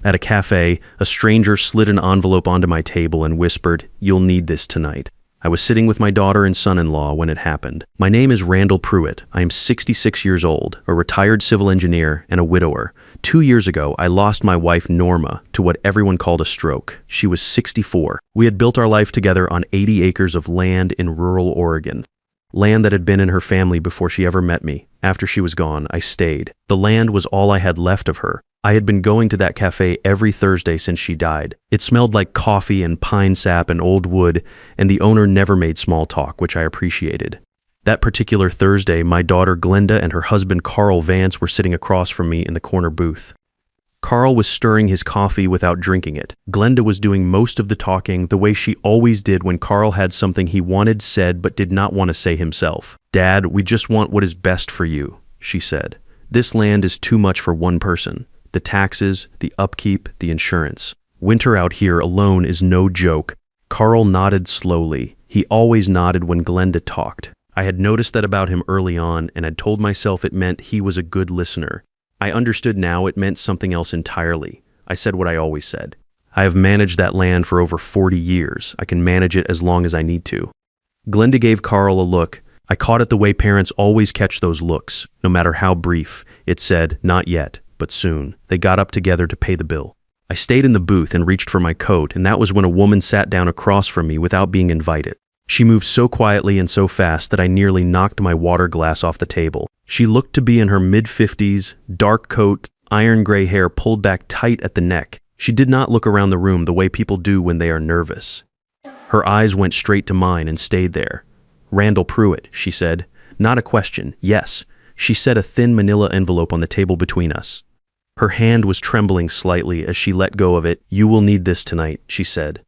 At a cafe, a stranger slid an envelope onto my table and whispered, "You'll need this tonight." I was sitting with my daughter and son-in-law when it happened. My name is Randall Pruitt. I am 66 years old, a retired civil engineer, and a widower. 2 years ago, I lost my wife Norma to what everyone called a stroke. She was 64. We had built our life together on 80 acres of land in rural Oregon. Land that had been in her family before she ever met me. After she was gone, I stayed. The land was all I had left of her. I had been going to that cafe every Thursday since she died. It smelled like coffee and pine sap and old wood, and the owner never made small talk, which I appreciated. That particular Thursday, my daughter Glenda and her husband Carl Vance were sitting across from me in the corner booth. Carl was stirring his coffee without drinking it. Glenda was doing most of the talking the way she always did when Carl had something he wanted said but did not want to say himself. "Dad, we just want what is best for you," she said. "This land is too much for one person. The taxes, the upkeep, the insurance. Winter out here alone is no joke." Carl nodded slowly. He always nodded when Glenda talked. I had noticed that about him early on and had told myself it meant he was a good listener. I understood now it meant something else entirely. I said what I always said. I have managed that land for over 40 years. I can manage it as long as I need to. Glenda gave Carl a look. I caught it the way parents always catch those looks, no matter how brief. It said, "Not yet, but soon." They got up together to pay the bill. I stayed in the booth and reached for my coat, and that was when a woman sat down across from me without being invited. She moved so quietly and so fast that I nearly knocked my water glass off the table. She looked to be in her mid-50s, dark coat, iron gray hair pulled back tight at the neck. She did not look around the room the way people do when they are nervous. Her eyes went straight to mine and stayed there. "Randall Pruitt," she said. Not a question, yes. She set a thin manila envelope on the table between us. Her hand was trembling slightly as she let go of it. "You will need this tonight," she said.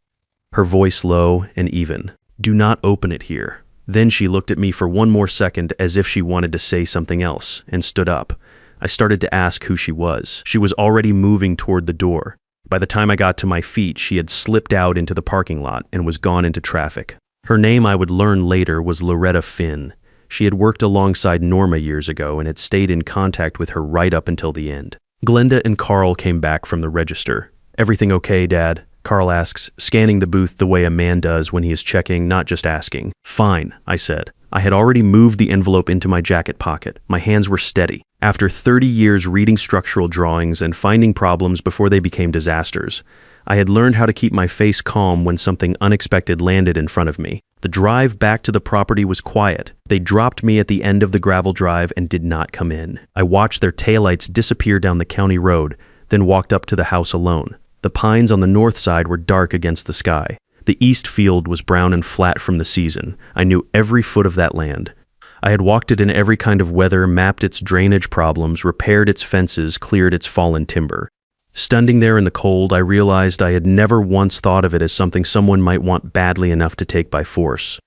Her voice low and even. "Do not open it here." Then she looked at me for one more second as if she wanted to say something else, and stood up. I started to ask who she was. She was already moving toward the door. By the time I got to my feet, she had slipped out into the parking lot and was gone into traffic. Her name, I would learn later, was Loretta Finn. She had worked alongside Norma years ago and had stayed in contact with her right up until the end. Glenda and Carl came back from the register. "Everything okay, Dad?" Carl asks, scanning the booth the way a man does when he is checking, not just asking. "Fine," I said. I had already moved the envelope into my jacket pocket. My hands were steady. After 30 years reading structural drawings and finding problems before they became disasters, I had learned how to keep my face calm when something unexpected landed in front of me. The drive back to the property was quiet. They dropped me at the end of the gravel drive and did not come in. I watched their taillights disappear down the county road, then walked up to the house alone. The pines on the north side were dark against the sky. The east field was brown and flat from the season. I knew every foot of that land. I had walked it in every kind of weather, mapped its drainage problems, repaired its fences, cleared its fallen timber. Standing there in the cold, I realized I had never once thought of it as something someone might want badly enough to take by force.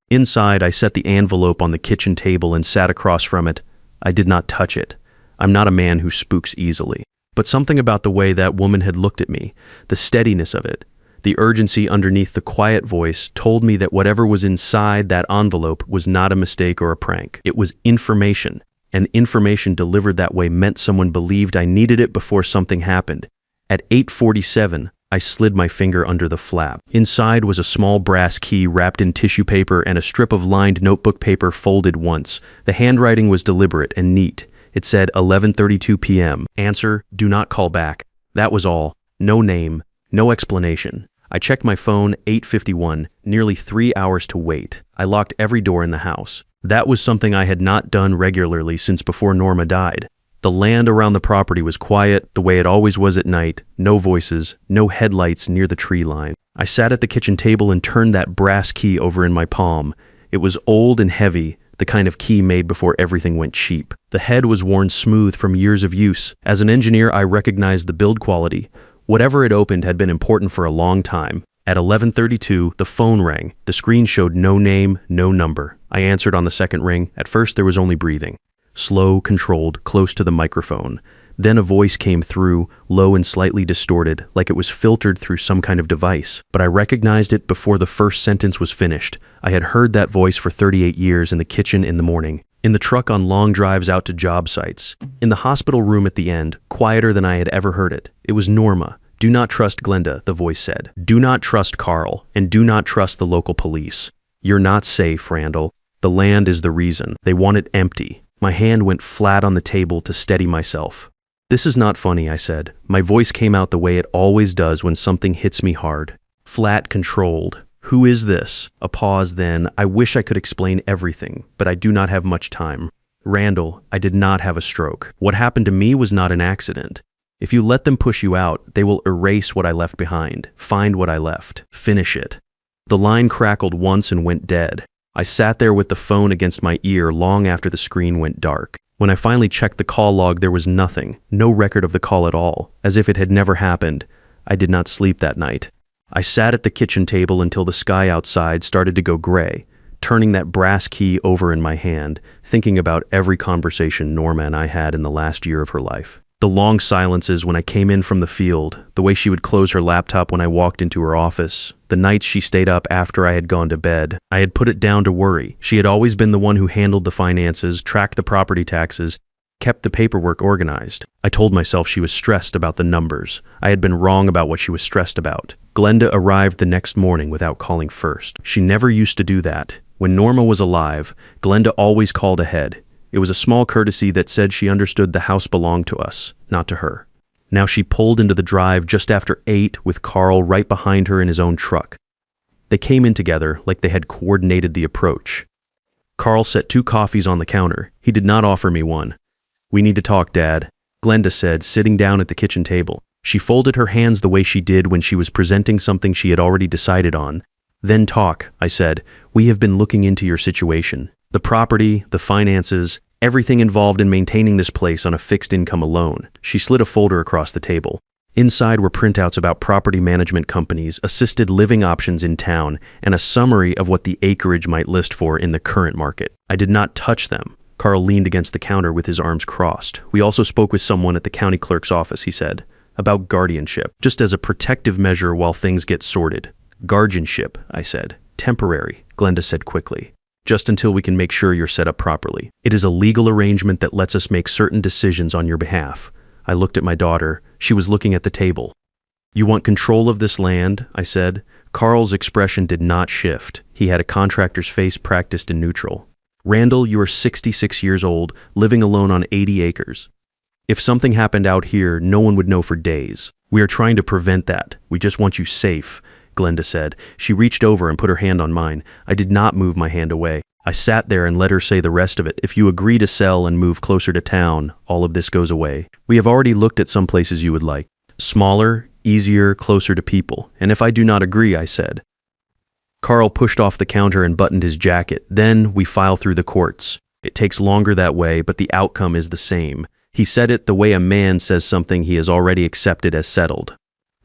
Inside, I set the envelope on the kitchen table and sat across from it. I did not touch it. I'm not a man who spooks easily. But something about the way that woman had looked at me, the steadiness of it, the urgency underneath the quiet voice told me that whatever was inside that envelope was not a mistake or a prank. It was information, and information delivered that way meant someone believed I needed it before something happened. At 8:47, I slid my finger under the flap. Inside was a small brass key wrapped in tissue paper and a strip of lined notebook paper folded once. The handwriting was deliberate and neat. It said 11:32 p.m. Answer, do not call back. That was all. No name, no explanation. I checked my phone, 8:51, nearly 3 hours to wait. I locked every door in the house. That was something I had not done regularly since before Norma died. The land around the property was quiet, the way it always was at night, no voices, no headlights near the tree line. I sat at the kitchen table and turned that brass key over in my palm. It was old and heavy, the kind of key made before everything went cheap. The head was worn smooth from years of use. As an engineer, I recognized the build quality. Whatever it opened had been important for a long time. At 11:32, the phone rang. The screen showed no name, no number. I answered on the second ring. At first, there was only breathing. Slow, controlled, close to the microphone. Then a voice came through, low and slightly distorted, like it was filtered through some kind of device. But I recognized it before the first sentence was finished. I had heard that voice for 38 years in the kitchen in the morning. In the truck on long drives out to job sites. In the hospital room at the end, quieter than I had ever heard it. It was Norma. Do not trust Glenda, the voice said. Do not trust Carl, and do not trust the local police. You're not safe, Randall. The land is the reason. They want it empty. My hand went flat on the table to steady myself. This is not funny, I said. My voice came out the way it always does when something hits me hard. Flat, controlled. Who is this? A pause then. I wish I could explain everything, but I do not have much time. Randall, I did not have a stroke. What happened to me was not an accident. If you let them push you out, they will erase what I left behind, find what I left, finish it. The line crackled once and went dead. I sat there with the phone against my ear long after the screen went dark. When I finally checked the call log, there was nothing, no record of the call at all, as if it had never happened. I did not sleep that night. I sat at the kitchen table until the sky outside started to go gray, turning that brass key over in my hand, thinking about every conversation Norma and I had in the last year of her life. The long silences when I came in from the field, the way she would close her laptop when I walked into her office, the nights she stayed up after I had gone to bed. I had put it down to worry. She had always been the one who handled the finances, tracked the property taxes, kept the paperwork organized. I told myself she was stressed about the numbers. I had been wrong about what she was stressed about. Glenda arrived the next morning without calling first. She never used to do that. When Norma was alive, Glenda always called ahead. It was a small courtesy that said she understood the house belonged to us, not to her. Now she pulled into the drive just after 8 with Carl right behind her in his own truck. They came in together like they had coordinated the approach. Carl set 2 coffees on the counter. He did not offer me one. We need to talk, Dad, Glenda said, sitting down at the kitchen table. She folded her hands the way she did when she was presenting something she had already decided on. Then talk, I said. We have been looking into your situation. The property, the finances, everything involved in maintaining this place on a fixed income alone. She slid a folder across the table. Inside were printouts about property management companies, assisted living options in town, and a summary of what the acreage might list for in the current market. I did not touch them. Carl leaned against the counter with his arms crossed. We also spoke with someone at the county clerk's office, he said, about guardianship, just as a protective measure while things get sorted. Guardianship, I said. Temporary, Glenda said quickly. Just until we can make sure you're set up properly. It is a legal arrangement that lets us make certain decisions on your behalf. I looked at my daughter. She was looking at the table. You want control of this land, I said. Carl's expression did not shift. He had a contractor's face practiced in neutral. Randall, you are 66 years old, living alone on 80 acres. If something happened out here, no one would know for days. We are trying to prevent that. We just want you safe, Glenda said. She reached over and put her hand on mine. I did not move my hand away. I sat there and let her say the rest of it. If you agree to sell and move closer to town, all of this goes away. We have already looked at some places you would like. Smaller, easier, closer to people. And if I do not agree, I said. Carl pushed off the counter and buttoned his jacket. Then we file through the courts. It takes longer that way, but the outcome is the same. He said it the way a man says something he has already accepted as settled.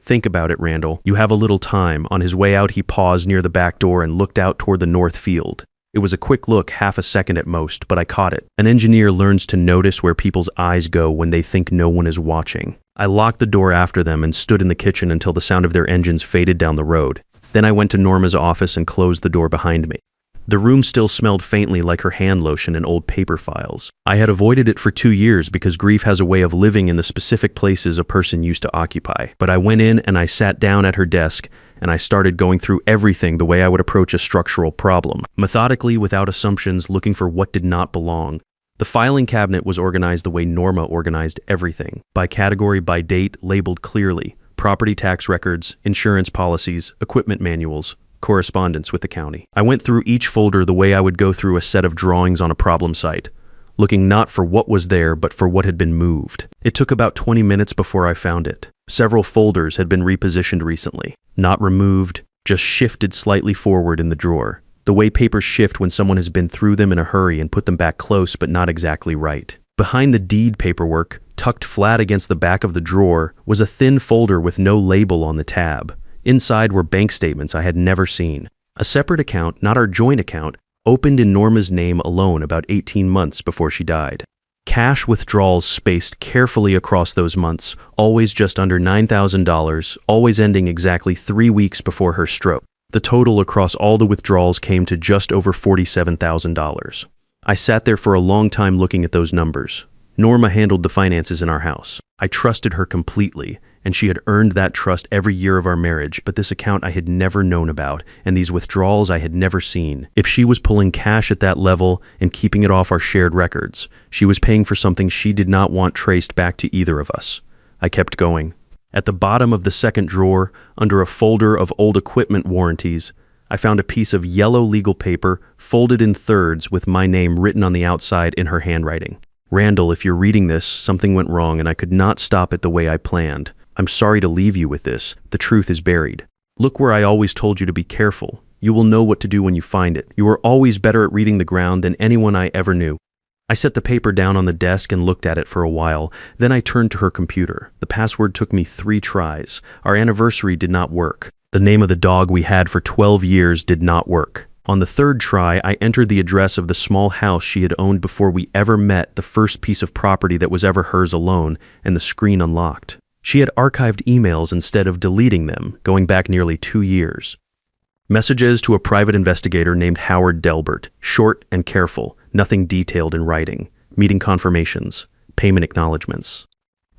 Think about it, Randall. You have a little time. On his way out, he paused near the back door and looked out toward the north field. It was a quick look, half a second at most, but I caught it. An engineer learns to notice where people's eyes go when they think no one is watching. I locked the door after them and stood in the kitchen until the sound of their engines faded down the road. Then I went to Norma's office and closed the door behind me. The room still smelled faintly like her hand lotion and old paper files. I had avoided it for 2 years because grief has a way of living in the specific places a person used to occupy. But I went in and I sat down at her desk and I started going through everything the way I would approach a structural problem, methodically, without assumptions, looking for what did not belong. The filing cabinet was organized the way Norma organized everything, by category, by date, labeled clearly, property tax records, insurance policies, equipment manuals, correspondence with the county. I went through each folder the way I would go through a set of drawings on a problem site, looking not for what was there, but for what had been moved. It took about 20 minutes before I found it. Several folders had been repositioned recently. Not removed, just shifted slightly forward in the drawer. The way papers shift when someone has been through them in a hurry and put them back close but not exactly right. Behind the deed paperwork, tucked flat against the back of the drawer, was a thin folder with no label on the tab. Inside were bank statements I had never seen. A separate account, not our joint account, opened in Norma's name alone about 18 months before she died. Cash withdrawals spaced carefully across those months, always just under $9,000, always ending exactly 3 weeks before her stroke. The total across all the withdrawals came to just over $47,000. I sat there for a long time looking at those numbers. Norma handled the finances in our house. I trusted her completely, and she had earned that trust every year of our marriage, but this account I had never known about, and these withdrawals I had never seen. If she was pulling cash at that level and keeping it off our shared records, she was paying for something she did not want traced back to either of us. I kept going. At the bottom of the second drawer, under a folder of old equipment warranties, I found a piece of yellow legal paper folded in thirds with my name written on the outside in her handwriting. Randall, if you're reading this, something went wrong and I could not stop it the way I planned. I'm sorry to leave you with this. The truth is buried. Look where I always told you to be careful. You will know what to do when you find it. You are always better at reading the ground than anyone I ever knew. I set the paper down on the desk and looked at it for a while. Then I turned to her computer. The password took me 3 tries. Our anniversary did not work. The name of the dog we had for 12 years did not work. On the 3rd try, I entered the address of the small house she had owned before we ever met, the first piece of property that was ever hers alone, and the screen unlocked. She had archived emails instead of deleting them, going back nearly 2 years. Messages to a private investigator named Howard Delbert, short and careful, nothing detailed in writing. Meeting confirmations, payment acknowledgments.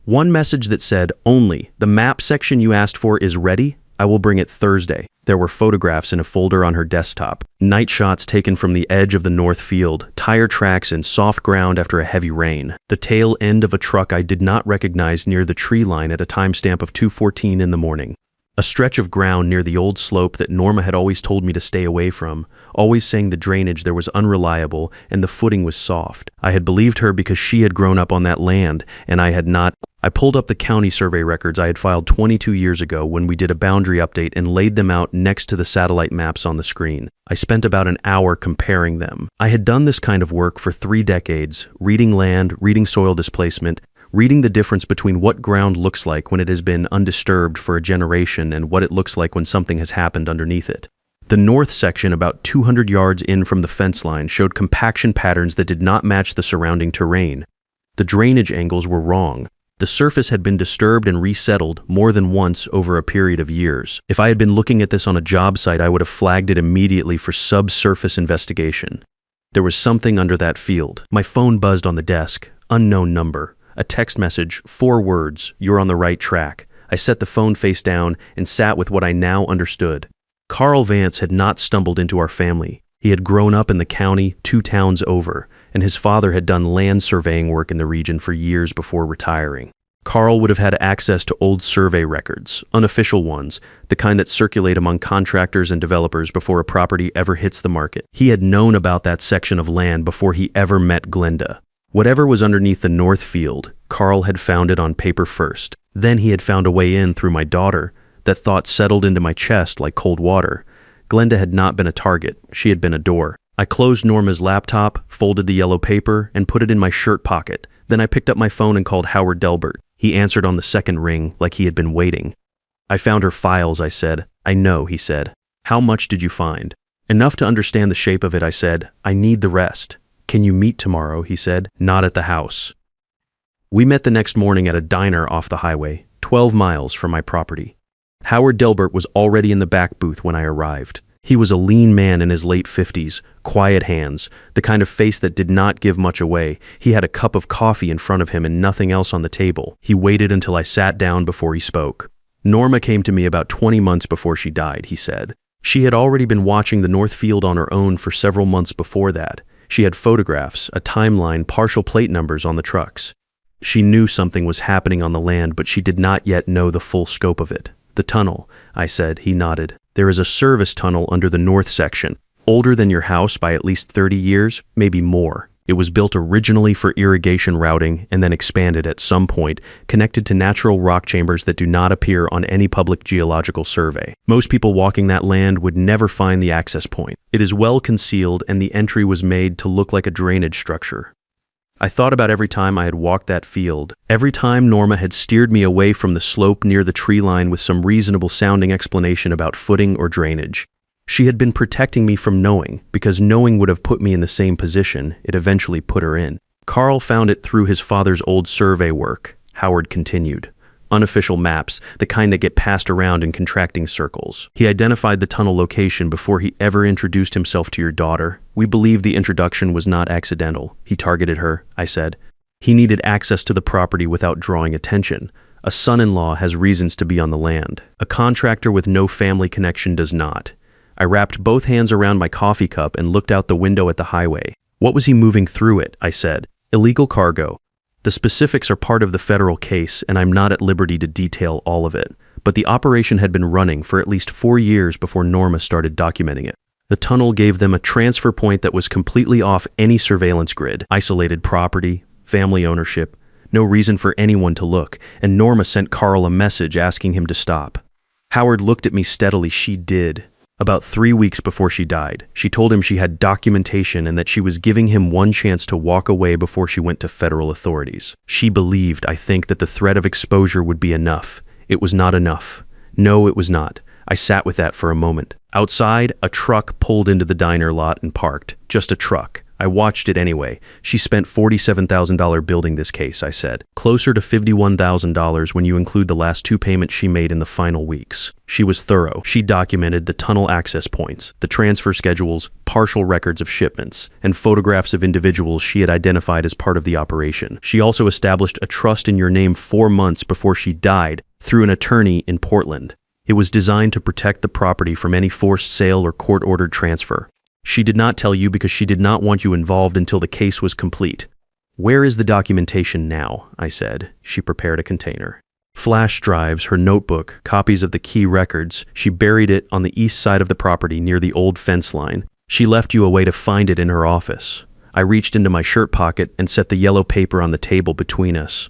One message that said, only, the map section you asked for is ready. I will bring it Thursday. There were photographs in a folder on her desktop. Night shots taken from the edge of the north field, tire tracks in soft ground after a heavy rain. The tail end of a truck I did not recognize near the tree line at a timestamp of 2:14 in the morning. A stretch of ground near the old slope that Norma had always told me to stay away from, always saying the drainage there was unreliable and the footing was soft. I had believed her because she had grown up on that land, and I had not. I pulled up the county survey records I had filed 22 years ago when we did a boundary update and laid them out next to the satellite maps on the screen. I spent about an hour comparing them. I had done this kind of work for 3 decades, reading land, reading soil displacement, reading the difference between what ground looks like when it has been undisturbed for a generation and what it looks like when something has happened underneath it. The north section, about 200 yards in from the fence line, showed compaction patterns that did not match the surrounding terrain. The drainage angles were wrong. The surface had been disturbed and resettled more than once over a period of years. If I had been looking at this on a job site, I would have flagged it immediately for subsurface investigation. There was something under that field. My phone buzzed on the desk. Unknown number. A text message, 4 words, "You're on the right track." I set the phone face down and sat with what I now understood. Carl Vance had not stumbled into our family. He had grown up in the county 2 towns over, and his father had done land surveying work in the region for years before retiring. Carl would have had access to old survey records, unofficial ones, the kind that circulate among contractors and developers before a property ever hits the market. He had known about that section of land before he ever met Glenda. Whatever was underneath the north field, Carl had found it on paper first. Then he had found a way in through my daughter. That thought settled into my chest like cold water. Glenda had not been a target. She had been a door. I closed Norma's laptop, folded the yellow paper, and put it in my shirt pocket. Then I picked up my phone and called Howard Delbert. He answered on the second ring, like he had been waiting. "I found her files," I said. "I know," he said. "How much did you find?" "Enough to understand the shape of it," I said. "I need the rest." "Can you meet tomorrow?" he said. "Not at the house." We met the next morning at a diner off the highway, 12 miles from my property. Howard Delbert was already in the back booth when I arrived. He was a lean man in his late 50s, quiet hands, the kind of face that did not give much away. He had a cup of coffee in front of him and nothing else on the table. He waited until I sat down before he spoke. "Norma came to me about 20 months before she died," he said. "She had already been watching the North Field on her own for several months before that. She had photographs, a timeline, partial plate numbers on the trucks. She knew something was happening on the land, but she did not yet know the full scope of it." "The tunnel," I said. He nodded. "There is a service tunnel under the north section, older than your house by at least 30 years, maybe more. It was built originally for irrigation routing and then expanded at some point, connected to natural rock chambers that do not appear on any public geological survey. Most people walking that land would never find the access point. It is well concealed, and the entry was made to look like a drainage structure." I thought about every time I had walked that field, every time Norma had steered me away from the slope near the tree line with some reasonable sounding explanation about footing or drainage. She had been protecting me from knowing, because knowing would have put me in the same position it eventually put her in. "Carl found it through his father's old survey work," Howard continued. unofficial maps, the kind that get passed around in contracting circles. He identified the tunnel location before he ever introduced himself to your daughter. We believe the introduction was not accidental. He targeted her, I said. He needed access to the property without drawing attention. A son-in-law has reasons to be on the land. A contractor with no family connection does not. I wrapped both hands around my coffee cup and looked out the window at the highway. What was he moving through it? I said. Illegal cargo. The specifics are part of the federal case, and I'm not at liberty to detail all of it. But the operation had been running for at least 4 years before Norma started documenting it. The tunnel gave them a transfer point that was completely off any surveillance grid, isolated property, family ownership, no reason for anyone to look, and Norma sent Carl a message asking him to stop. Howard looked at me steadily. She did. About 3 weeks before she died, she told him she had documentation and that she was giving him one chance to walk away before she went to federal authorities. She believed, I think, that the threat of exposure would be enough. It was not enough. No, it was not. I sat with that for a moment. Outside, a truck pulled into the diner lot and parked. Just a truck. I watched it anyway. She spent $47,000 building this case, I said. Closer to $51,000 when you include the last 2 payments she made in the final weeks. She was thorough. She documented the tunnel access points, the transfer schedules, partial records of shipments, and photographs of individuals she had identified as part of the operation. She also established a trust in your name 4 months before she died through an attorney in Portland. It was designed to protect the property from any forced sale or court-ordered transfer. She did not tell you because she did not want you involved until the case was complete. Where is the documentation now? I said. She prepared a container. Flash drives, her notebook, copies of the key records. She buried it on the east side of the property near the old fence line. She left you a way to find it in her office. I reached into my shirt pocket and set the yellow paper on the table between us.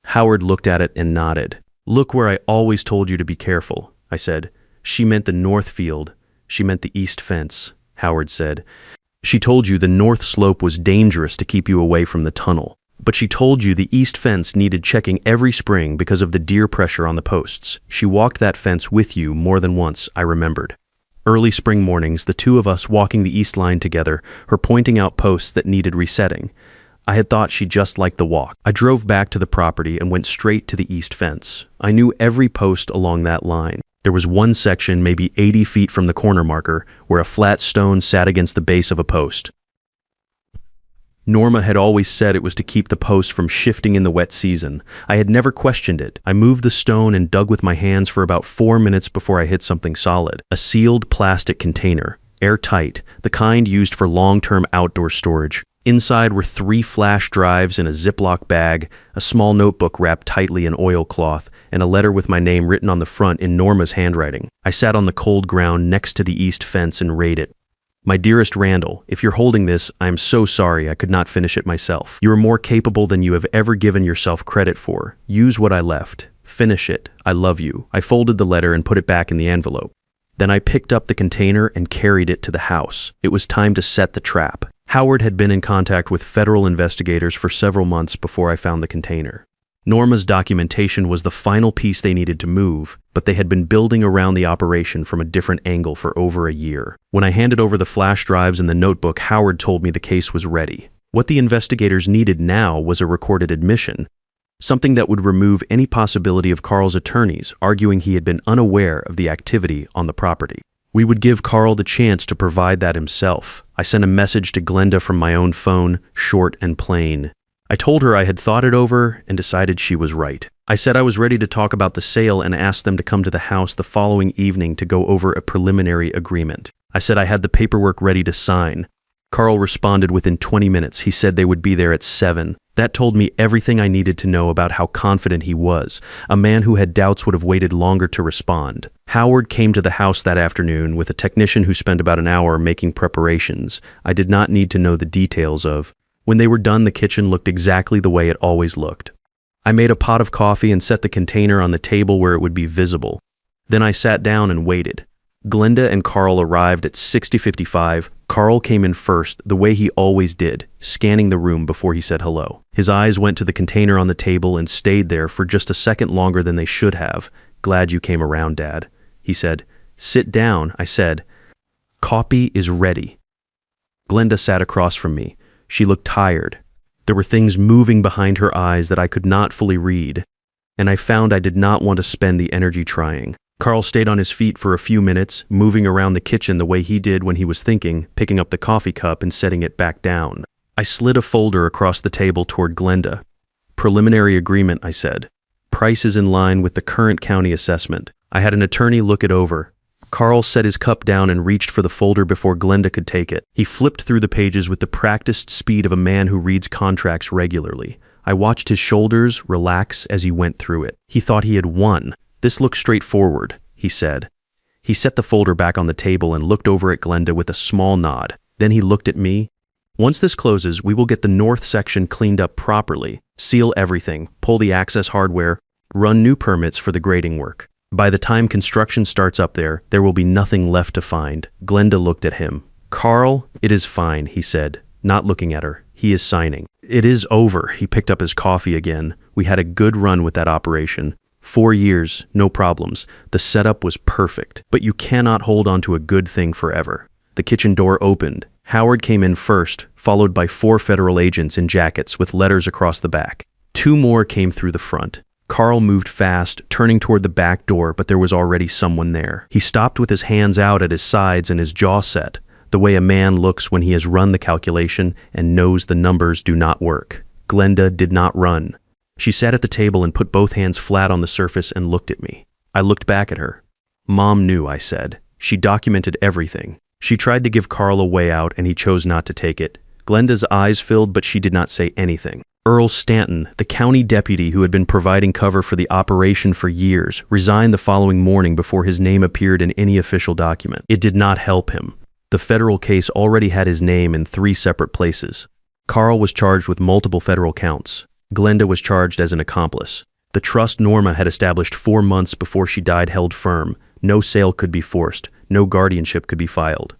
Howard looked at it and nodded. Look where I always told you to be careful, I said. She meant the north field. She meant the east fence. Howard said. She told you the north slope was dangerous to keep you away from the tunnel, but she told you the east fence needed checking every spring because of the deer pressure on the posts. She walked that fence with you more than once, I remembered. Early spring mornings, the two of us walking the east line together, her pointing out posts that needed resetting. I had thought she just liked the walk. I drove back to the property and went straight to the east fence. I knew every post along that line. There was one section, maybe 80 feet from the corner marker, where a flat stone sat against the base of a post. Norma had always said it was to keep the post from shifting in the wet season. I had never questioned it. I moved the stone and dug with my hands for about 4 minutes before I hit something solid. A sealed plastic container, airtight, the kind used for long-term outdoor storage. Inside were 3 flash drives in a Ziploc bag, a small notebook wrapped tightly in oilcloth, and a letter with my name written on the front in Norma's handwriting. I sat on the cold ground next to the east fence and read it. My dearest Randall, if you're holding this, I am so sorry I could not finish it myself. You are more capable than you have ever given yourself credit for. Use what I left. Finish it. I love you. I folded the letter and put it back in the envelope. Then I picked up the container and carried it to the house. It was time to set the trap. Howard had been in contact with federal investigators for several months before I found the container. Norma's documentation was the final piece they needed to move, but they had been building around the operation from a different angle for over a year. When I handed over the flash drives and the notebook, Howard told me the case was ready. What the investigators needed now was a recorded admission, something that would remove any possibility of Carl's attorneys arguing he had been unaware of the activity on the property. We would give Carl the chance to provide that himself. I sent a message to Glenda from my own phone, short and plain. I told her I had thought it over and decided she was right. I said I was ready to talk about the sale and asked them to come to the house the following evening to go over a preliminary agreement. I said I had the paperwork ready to sign. Carl responded within 20 minutes. He said they would be there at 7. That told me everything I needed to know about how confident he was. A man who had doubts would have waited longer to respond. Howard came to the house that afternoon with a technician who spent about an hour making preparations. I did not need to know the details of. When they were done, the kitchen looked exactly the way it always looked. I made a pot of coffee and set the container on the table where it would be visible. Then I sat down and waited. Glenda and Carl arrived at 60:55. Carl came in first, the way he always did, scanning the room before he said hello. His eyes went to the container on the table and stayed there for just a second longer than they should have. "Glad you came around, Dad," he said. "Sit down," I said. "Coffee is ready." Glenda sat across from me. She looked tired. There were things moving behind her eyes that I could not fully read. and I found I did not want to spend the energy trying. Carl stayed on his feet for a few minutes, moving around the kitchen the way he did when he was thinking, picking up the coffee cup and setting it back down. I slid a folder across the table toward Glenda. Preliminary agreement, I said. Price is in line with the current county assessment. I had an attorney look it over. Carl set his cup down and reached for the folder before Glenda could take it. He flipped through the pages with the practiced speed of a man who reads contracts regularly. I watched his shoulders relax as he went through it. He thought he had won. This looks straightforward, he said. He set the folder back on the table and looked over at Glenda with a small nod. Then he looked at me. Once this closes, we will get the north section cleaned up properly, seal everything, pull the access hardware, run new permits for the grading work. By the time construction starts up there will be nothing left to find. Glenda looked at him. Carl, it is fine, he said, not looking at her. He is signing. It is over. He picked up his coffee again. We had a good run with that operation. 4 years, no problems. The setup was perfect. But you cannot hold on to a good thing forever. The kitchen door opened. Howard came in first, followed by 4 federal agents in jackets with letters across the back. 2 more came through the front. Carl moved fast, turning toward the back door, but there was already someone there. He stopped with his hands out at his sides and his jaw set, the way a man looks when he has run the calculation and knows the numbers do not work. Glenda did not run. She sat at the table and put both hands flat on the surface and looked at me. I looked back at her. Mom knew, I said. She documented everything. She tried to give Carl a way out and he chose not to take it. Glenda's eyes filled, but she did not say anything. Earl Stanton, the county deputy who had been providing cover for the operation for years, resigned the following morning before his name appeared in any official document. It did not help him. The federal case already had his name in 3 separate places. Carl was charged with multiple federal counts. Glenda was charged as an accomplice. The trust Norma had established 4 months before she died held firm. No sale could be forced. No guardianship could be filed.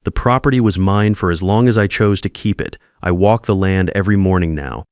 The property was mine for as long as I chose to keep it. I walk the land every morning now.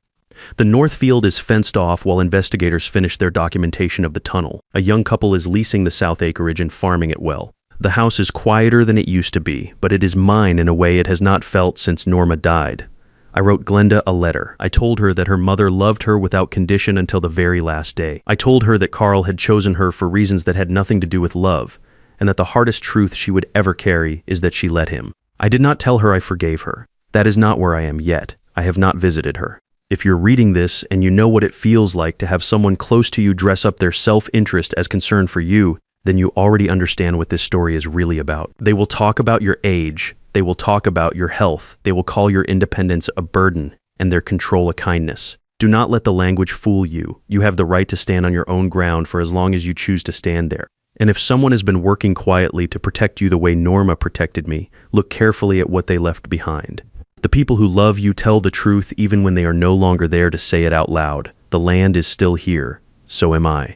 The north field is fenced off while investigators finish their documentation of the tunnel. A young couple is leasing the south acreage and farming it well. The house is quieter than it used to be, but it is mine in a way it has not felt since Norma died. I wrote Glenda a letter. I told her that her mother loved her without condition until the very last day. I told her that Carl had chosen her for reasons that had nothing to do with love, and that the hardest truth she would ever carry is that she let him. I did not tell her I forgave her. That is not where I am yet. I have not visited her. If you're reading this and you know what it feels like to have someone close to you dress up their self-interest as concern for you, then you already understand what this story is really about. They will talk about your age. They will talk about your health. They will call your independence a burden and their control a kindness. Do not let the language fool you. You have the right to stand on your own ground for as long as you choose to stand there. And if someone has been working quietly to protect you the way Norma protected me, look carefully at what they left behind. The people who love you tell the truth even when they are no longer there to say it out loud. The land is still here. So am I.